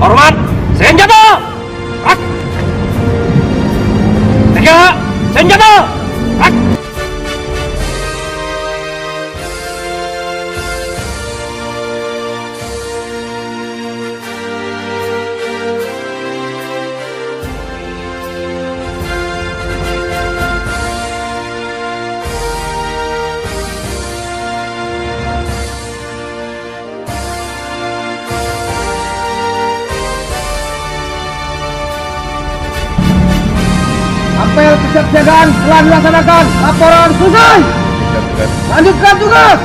Hormat, senjata! Rak! Tiga, senjata! Rak! Apel kesiapsiagaan telah dilaksanakan. Laporan selesai. Lanjutkan tugas.